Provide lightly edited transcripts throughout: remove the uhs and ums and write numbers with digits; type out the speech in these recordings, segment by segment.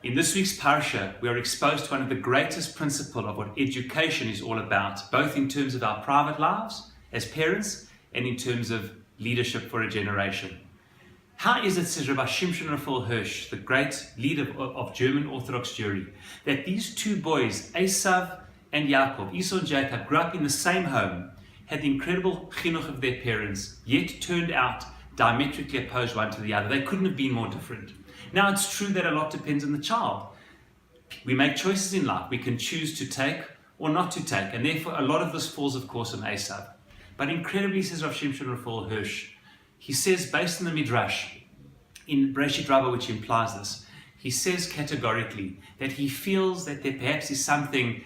In this week's parsha, we are exposed to one of the greatest principles of what education is all about, both in terms of our private lives as parents and in terms of leadership for a generation. How is it, says Rabbi Shimshon Raphael Hirsch, the great leader of German Orthodox Jewry, that these two boys, Eisav and Yaakov, Esau and Jacob, grew up in the same home, had the incredible chinuch of their parents, yet turned out diametrically opposed one to the other? They couldn't have been more different. Now, it's true that a lot depends on the child. We make choices in life. We can choose to take or not to take, and therefore a lot of this falls, of course, on Eisav. But incredibly, says Rav Shimshon Raphael Hirsch, he says, based on the Midrash, in Bereshit Rabbah, which implies this, he says categorically that he feels that there perhaps is something,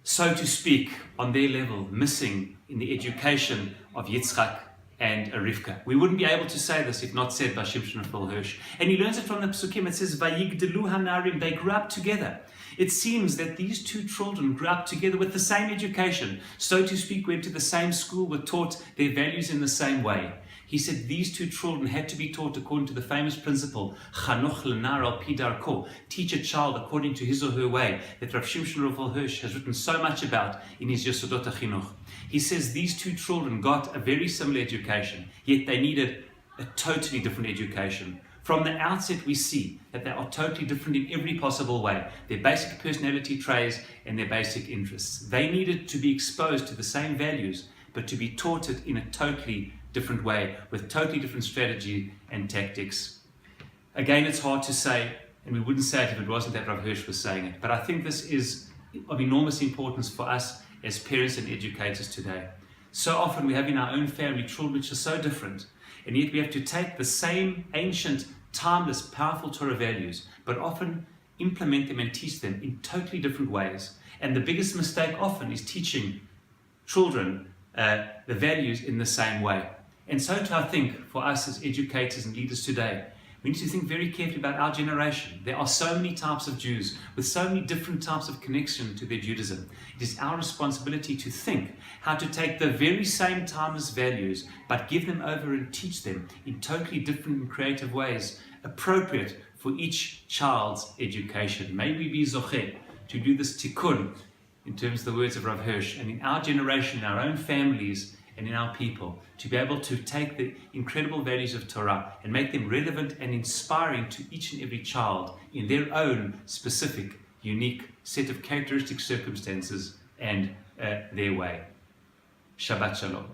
so to speak, on their level, missing in the education of Yitzchak and Rivka. We wouldn't be able to say this if not said by Shimshon Raphael Hirsch. And he learns it from the Psukim. It says, Vayigdelu hanarim, they grew up together. It seems that these two children grew up together with the same education, so to speak, went to the same school, were taught their values in the same way. He said these two children had to be taught according to the famous principle, Chanoch lenar al pi darko, teach a child according to his or her way, that Rav Shimshon Raphael Hirsch has written so much about in his Yesodot HaChinuch. He says these two children got a very similar education, yet they needed a totally different education. From the outset, we see that they are totally different in every possible way, their basic personality traits and their basic interests. They needed to be exposed to the same values, but to be taught it in a totally different way, with totally different strategy and tactics. Again, it's hard to say, and we wouldn't say it if it wasn't that Rav Hirsch was saying it, but I think this is of enormous importance for us as parents and educators today. So often we have in our own family children which are so different, and yet we have to take the same ancient, timeless, powerful Torah values, but often implement them and teach them in totally different ways. And the biggest mistake often is teaching children the values in the same way. And so too, I think, for us as educators and leaders today, we need to think very carefully about our generation. There are so many types of Jews with so many different types of connection to their Judaism. It is our responsibility to think how to take the very same timeless values, but give them over and teach them in totally different and creative ways, appropriate for each child's education. May we be zocheh to do this tikkun, in terms of the words of Rav Hirsch, and in our generation, in our own families, and in our people, to be able to take the incredible values of Torah and make them relevant and inspiring to each and every child in their own specific, unique set of characteristic circumstances and their way. Shabbat Shalom.